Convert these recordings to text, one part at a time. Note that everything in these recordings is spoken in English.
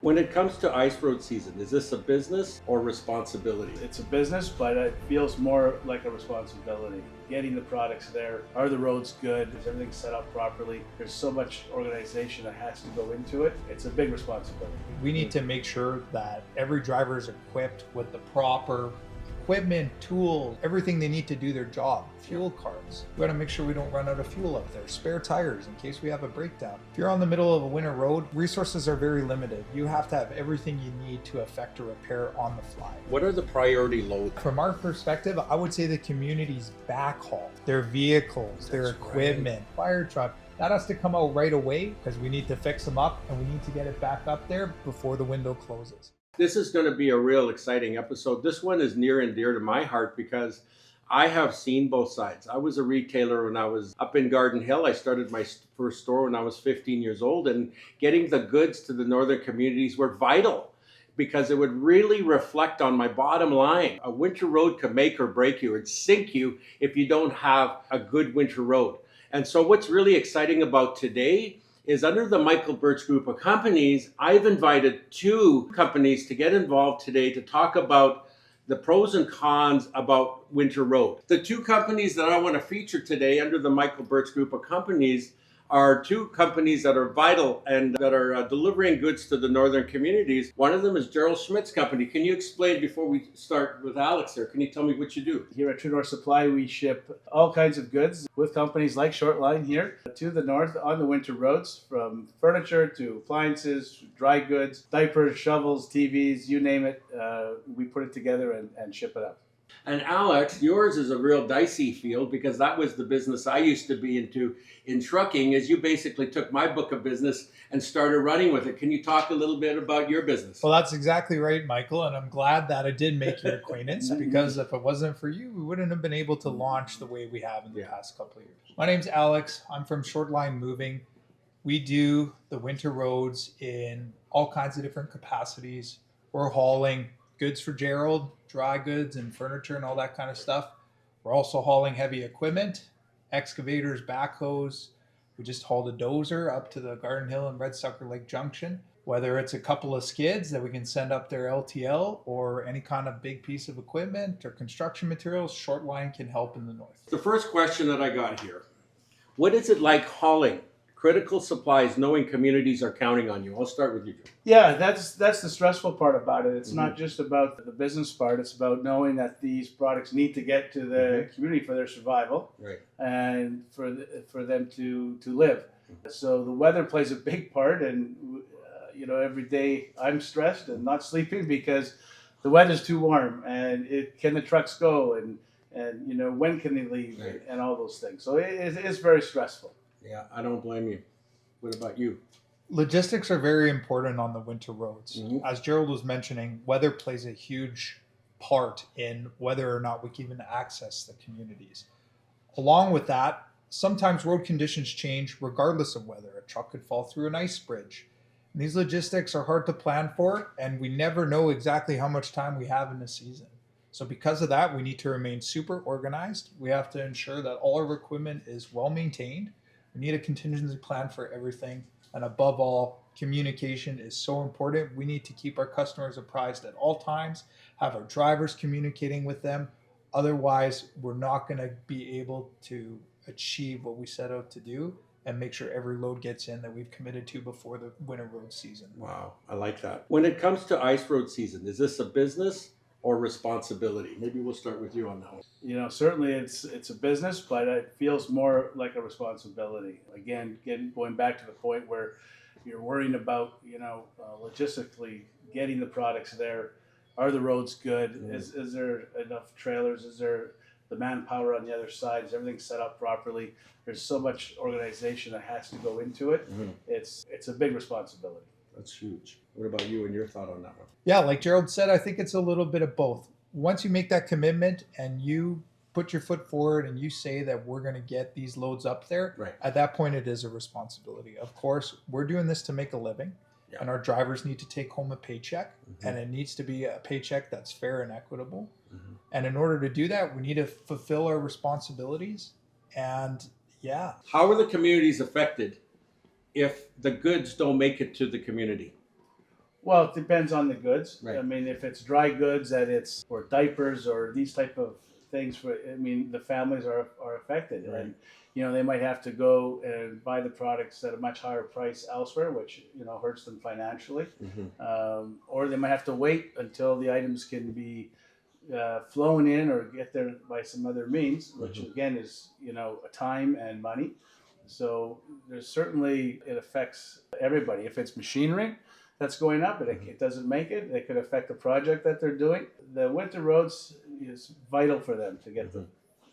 When it comes to ice road season, is this a business or responsibility? It's a business, but it feels more like a responsibility. Getting the products there. Are the roads good? Is everything set up properly? There's so much organization that has to go into it. It's a big responsibility. We need to make sure that every driver is equipped with the proper equipment, tools, everything they need to do their job. Fuel cards. We gotta make sure we don't run out of fuel up there. Spare tires in case we have a breakdown. If you're on the middle of a winter road, resources are very limited. You have to have everything you need to effect a repair on the fly. What are the priority loads? From our perspective, I would say the community's backhaul, their vehicles, their equipment, fire truck, that has to come out right away because we need to fix them up and we need to get it back up there before the window closes. This is going to be a real exciting episode. This one is near and dear to my heart because I have seen both sides. I was a retailer when I was up in Garden Hill. I started my first store when I was 15 years old, and getting the goods to the northern communities were vital because it would really reflect on my bottom line. A winter road could make or break you. It'd sink you if you don't have a good winter road. And so what's really exciting about today is under the Michael Birch group of companies, I've invited two companies to get involved today to talk about the pros and cons about winter road. The two companies that I want to feature today under the Michael Birch group of companies are two companies that are vital and that are delivering goods to the northern communities. One of them is Gerald Schmidt's company. Can you explain before we start with Alex here? Can you tell me what you do? Here at Tru-North Supply, we ship all kinds of goods with companies like Shortline here to the north on the winter roads, from furniture to appliances, dry goods, diapers, shovels, TVs, you name it. We put it together and ship it out. And Alex, yours is a real dicey field because that was the business I used to be into in trucking, as you basically took my book of business and started running with it. Can you talk a little bit about your business? Well, that's exactly right, Michael. And I'm glad that I did make your acquaintance because if it wasn't for you, we wouldn't have been able to launch the way we have in the past couple of years. My name's Alex. I'm from Shortline Moving. We do the winter roads in all kinds of different capacities. We're hauling goods for Gerald, dry goods and furniture and all that kind of stuff. We're also hauling heavy equipment, excavators, backhoes. We just hauled a dozer up to the Garden Hill and Red Sucker Lake Junction. Whether it's a couple of skids that we can send up their LTL or any kind of big piece of equipment or construction materials, Shortline can help in the north. The first question that I got here, what is it like hauling critical supplies knowing communities are counting on you? I'll start with you, Joe. Yeah, that's the stressful part about it. It's not just about the business part. It's about knowing that these products need to get to the community for their survival, Right. and for them to live. So the weather plays a big part, and every day I'm stressed and not sleeping because the weather's too warm, and can the trucks go, and when can they leave, Right. and all those things. So it is very stressful. Yeah, I don't blame you. What about you? Logistics are very important on the winter roads. Mhm. As Gerald was mentioning, weather plays a huge part in whether or not we can even access the communities. Along with that, sometimes road conditions change regardless of weather. A truck could fall through an ice bridge. And these logistics are hard to plan for, and we never know exactly how much time we have in the season. So because of that, we need to remain super organized. We have to ensure that all our equipment is well maintained. We need a contingency plan for everything. And above all, communication is so important. We need to keep our customers apprised at all times, have our drivers communicating with them. Otherwise, we're not going to be able to achieve what we set out to do and make sure every load gets in that we've committed to before the winter road season. Wow, I like that. When it comes to ice road season, is this a business or responsibility? Maybe we'll start with you on that one. Certainly it's a business, but it feels more like a responsibility. Again, going back to the point where you're worrying about, logistically getting the products there. Are the roads good? Is there enough trailers? Is there the manpower on the other side? Is everything set up properly? There's so much organization that has to go into it. It's a big responsibility. That's huge. What about you and your thought on that one? Yeah, like Gerald said, I think it's a little bit of both. Once you make that commitment and you put your foot forward and you say that we're going to get these loads up there, Right. At that point it is a responsibility. Of course, we're doing this to make a living, and our drivers need to take home a paycheck, and it needs to be a paycheck that's fair and equitable. And in order to do that, we need to fulfill our responsibilities. And How are the communities affected if the goods don't make it to the community? Well, it depends on the goods. Right. I mean, if it's dry goods or diapers or these type of things the families are affected. Right. And, they might have to go and buy the products at a much higher price elsewhere, which, hurts them financially. Or they might have to wait until the items can be flown in or get there by some other means, which again is, a time and money. So there's certainly, it affects everybody. If it's machinery that's going up and it doesn't make it, it could affect the project that they're doing. The winter roads is vital for them to get the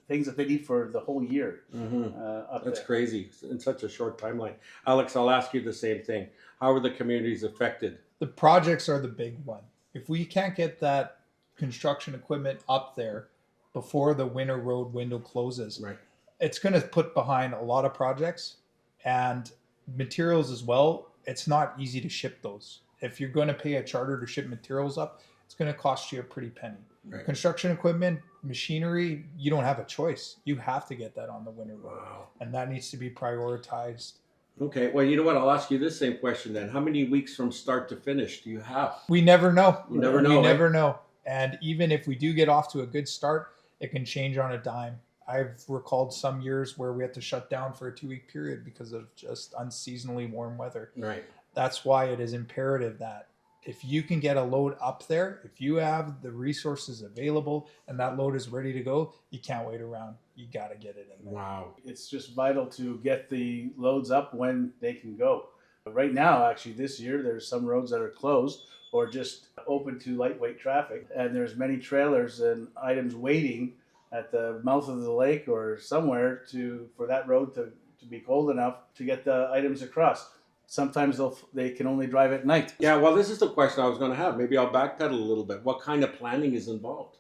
things that they need for the whole year up That's there. crazy in such a short timeline. Alex, I'll ask you the same thing. How are the communities affected? The projects are the big one. If we can't get that construction equipment up there before the winter road window closes, Right. it's going to put behind a lot of projects and materials as well. It's not easy to ship those. If you're going to pay a charter to ship materials up, it's going to cost you a pretty penny. Right. Construction equipment, machinery, you don't have a choice. You have to get that on the winter road. Wow. And that needs to be prioritized. Okay. Well, you know what? I'll ask you this same question then. How many weeks from start to finish do you have? We never know. You never know. We never know. And even if we do get off to a good start, it can change on a dime. I've recalled some years where we had to shut down for a 2-week period because of just unseasonably warm weather. Right. That's why it is imperative that if you can get a load up there, if you have the resources available and that load is ready to go, you can't wait around. You got to get it in there. Wow. It's just vital to get the loads up when they can go. But right now, actually, this year, there's some roads that are closed or just open to lightweight traffic. And there's many trailers and items waiting at the mouth of the lake or somewhere for that road to be cold enough to get the items across. Sometimes they can only drive at night. Yeah, well, this is the question I was going to have. Maybe I'll backpedal a little bit. What kind of planning is involved?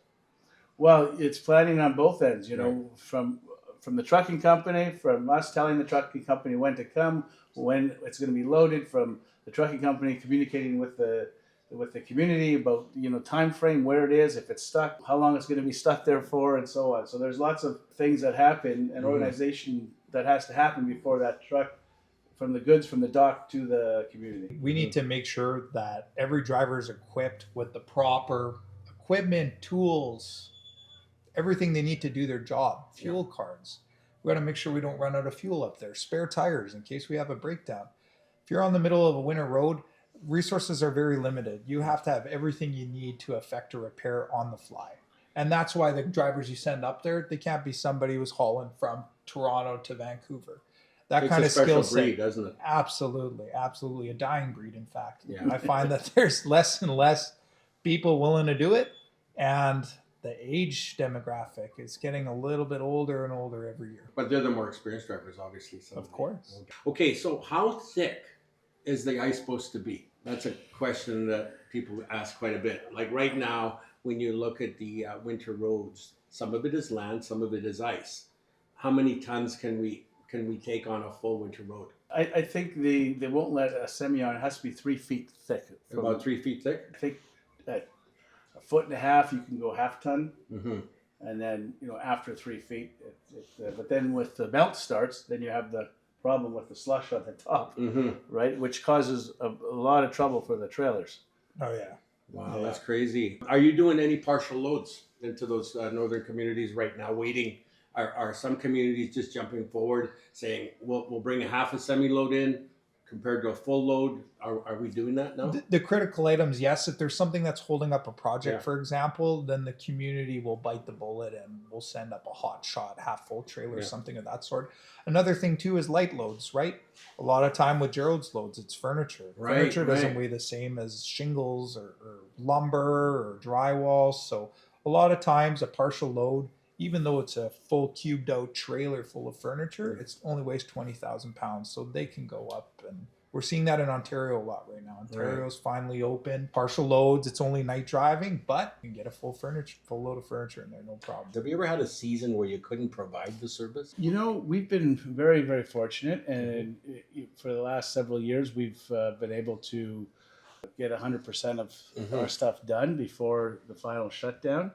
Well, it's planning on both ends, from the trucking company, from us telling the trucking company when to come, when it's going to be loaded, from the trucking company communicating with the community about, time frame, where it is, if it's stuck, how long it's going to be stuck there for, and so on. So there's lots of things that happen, an organization that has to happen before that truck from the goods from the dock to the community. We need to make sure that every driver is equipped with the proper equipment, tools, everything they need to do their job, fuel cards. We got to make sure we don't run out of fuel up there, spare tires in case we have a breakdown. If you're on the middle of a winter road, resources are very limited. You have to have everything you need to effect a repair on the fly. And that's why the drivers you send up there, they can't be somebody who's hauling from Toronto to Vancouver. That It's kind a of skill special breed, set. doesn't it? Absolutely. A dying breed, in fact. Yeah. I find that there's less and less people willing to do it. And the age demographic is getting a little bit older and older every year. But they're the more experienced drivers, obviously. Of course. Okay, so how thick is the ice supposed to be? That's a question that people ask quite a bit. Like right now, when you look at the winter roads, some of it is land, some of it is ice. How many tons can we take on a full winter road? I think they won't let a semi on. It has to be 3 feet thick. About 3 feet thick? I think at 1.5 feet you can go half ton, Mm-hmm. and then after 3 feet, but then with the melt starts, then you have the problem with the slush on the top, Mm-hmm. right? Which causes a lot of trouble for the trailers. Oh, yeah. Wow, Yeah. that's crazy. Are you doing any partial loads into those northern communities right now, waiting? Are some communities just jumping forward, saying, we'll bring a half a semi-load in compared to a full load? Are we doing that now? The critical items, yes. If there's something that's holding up a project, Yeah. for example, then the community will bite the bullet and we'll send up a hot shot, half full trailer, Yeah. something of that sort. Another thing too is light loads, right? A lot of time with Gerald's loads, it's furniture. Right, Furniture doesn't right. weigh the same as shingles or lumber or drywall. So a lot of times a partial load, even though it's a full cubed out trailer full of furniture, it only weighs 20,000 pounds. So they can go up, and we're seeing that in Ontario a lot right now. Ontario's finally open. Partial loads, it's only night driving, but you can get a full load of furniture in there, no problem. Have you ever had a season where you couldn't provide the service? We've been very, very fortunate, and for the last several years, we've been able to get 100% of our stuff done before the final shutdown.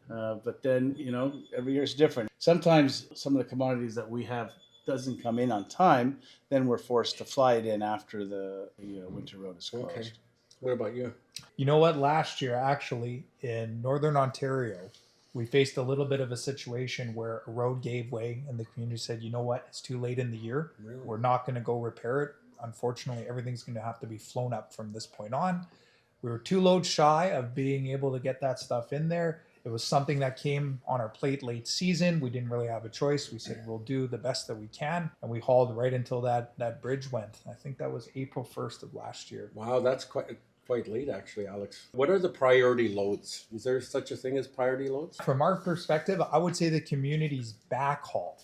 But then, every year is different. Sometimes some of the commodities that we have doesn't come in on time, then we're forced to fly it in after the winter road is closed. Okay. What about you? You know what? Last year, actually, in Northern Ontario, we faced a little bit of a situation where a road gave way and the community said, you know what? It's too late in the year. Really? We're not going to go repair it. Unfortunately, everything's going to have to be flown up from this point on. We were 2 loads shy of being able to get that stuff in there. It was something that came on our plate late season. We didn't really have a choice. We said, we'll do the best that we can. And we hauled right until that bridge went. I think that was April 1st of last year. Wow, that's quite late, actually, Alex. What are the priority loads? Is there such a thing as priority loads? From our perspective, I would say the community's backhaul,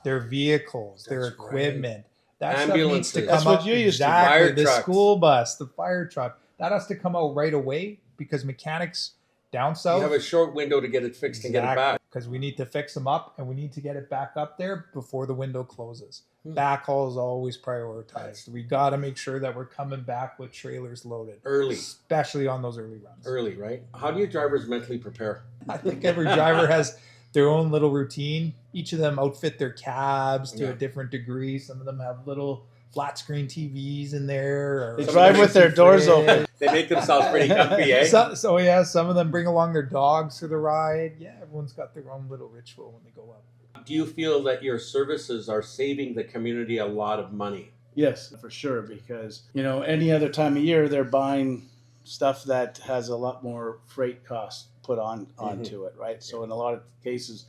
their vehicles, their That's equipment. That Ambulances. stuff needs to That's come what up. you used to. Exactly. Fire The trucks. school bus, the fire truck. That has to come out right away because mechanics down south. You have a short window to get it fixed and get it back. Because we need to fix them up and we need to get it back up there before the window closes. Hmm. Backhaul is always prioritized. We got to make sure that we're coming back with trailers loaded. Early. Especially on those early runs. Early, right? How do you drivers mentally prepare? I think every driver has their own little routine. Each of them outfit their cabs to Yeah. a different degree. Some of them have little flat screen TVs in there. Or They some drive of them with their fridge. doors open. They make themselves pretty comfy, eh? So yeah, some of them bring along their dogs for the ride. Yeah, everyone's got their own little ritual when they go up. Do you feel that your services are saving the community a lot of money? Yes, for sure. Because, any other time of year, they're buying stuff that has a lot more freight costs put onto it, right? So in a lot of cases,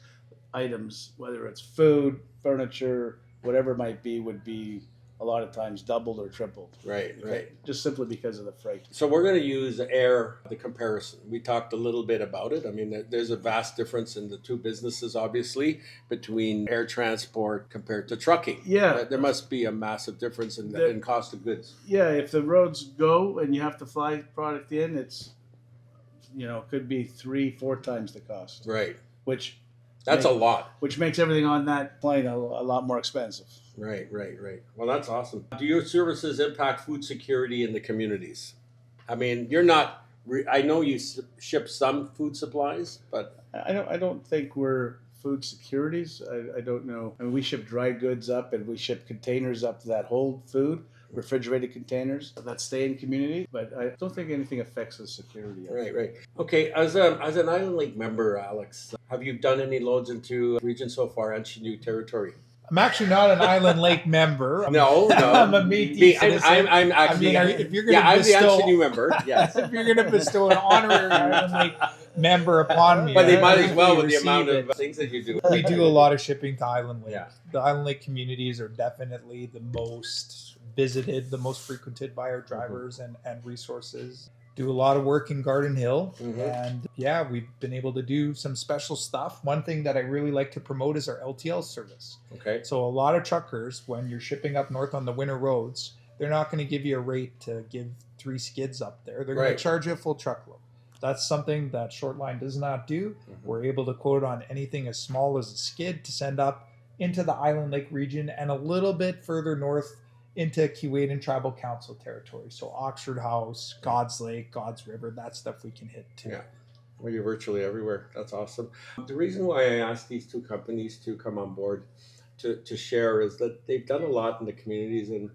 items, whether it's food, furniture, whatever it might be, would be a lot of times doubled or tripled. Right, right. Just simply because of the freight. So we're going to use air, the comparison. We talked a little bit about it. I mean, there's a vast difference in the two businesses, obviously, between air transport compared to trucking. Yeah. There must be a massive difference in cost of goods. Yeah, if the roads go and you have to fly product in, it's, could be 3-4 times the cost, Right. which That's a lot. makes everything on that plane a lot more expensive. Right. Well, that's awesome. Do your services impact food security in the communities? I mean, you're not. I know you ship some food supplies, but I don't think we're food securities. I don't know. I mean, we ship dry goods up and we ship containers up that hold food, refrigerated containers that stay in community. But I don't think anything affects the security. right. Okay, as an Island Lake member, Alex, have you done any loads into region so far, New territory? I'm actually not an Island Lake member. No. I'm a Métis citizen. I'm actually. if you're going to I'm the bestow, New member. Yes. if you're going to bestow an honorary Island Lake member upon me, But they I might as think well we with the receive amount it. of things that you do. We do a lot of shipping to Island Lake. Yeah. The Island Lake communities are definitely the most visited, the most frequented by our drivers and resources. Do a lot of work in Garden Hill. And yeah, we've been able to do some special stuff. One thing that I really like to promote is our LTL service. Okay. So a lot of truckers, when you're shipping up north on the winter roads, they're not going to give you a rate to give 3 skids up there. They're going Right. to charge you a full truckload. That's something that Shortline does not do. We're able to quote on anything as small as a skid to send up into the Island Lake region and a little bit further north into Keewaydin Tribal Council territory. So Oxford House, God's Lake, God's River, that stuff we can hit too. Yeah. Well, you're virtually everywhere. That's awesome. The reason why I asked these 2 companies to come on board to share is that they've done a lot in the communities, and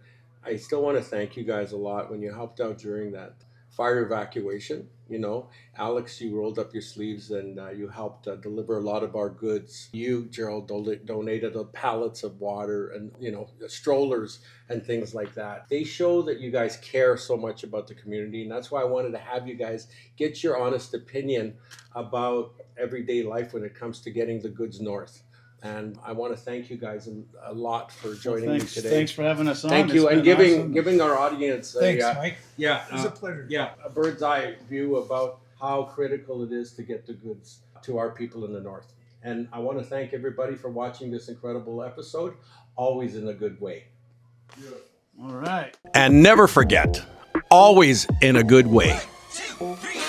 I still want to thank you guys a lot when you helped out during that fire evacuation. Alex, you rolled up your sleeves and you helped deliver a lot of our goods. You, Gerald, donated pallets of water and strollers and things like that. They show that you guys care so much about the community, and that's why I wanted to have you guys get your honest opinion about everyday life when it comes to getting the goods north. And I want to thank you guys a lot for joining me today. Thanks for having us on. Thank you, It's and been awesome. giving our audience Thanks, Mike. yeah, It was a pleasure. a bird's eye view about how critical it is to get the goods to our people in the north. And I want to thank everybody for watching this incredible episode, always in a good way. All right. And never forget, always in a good way. 1, 2, 3.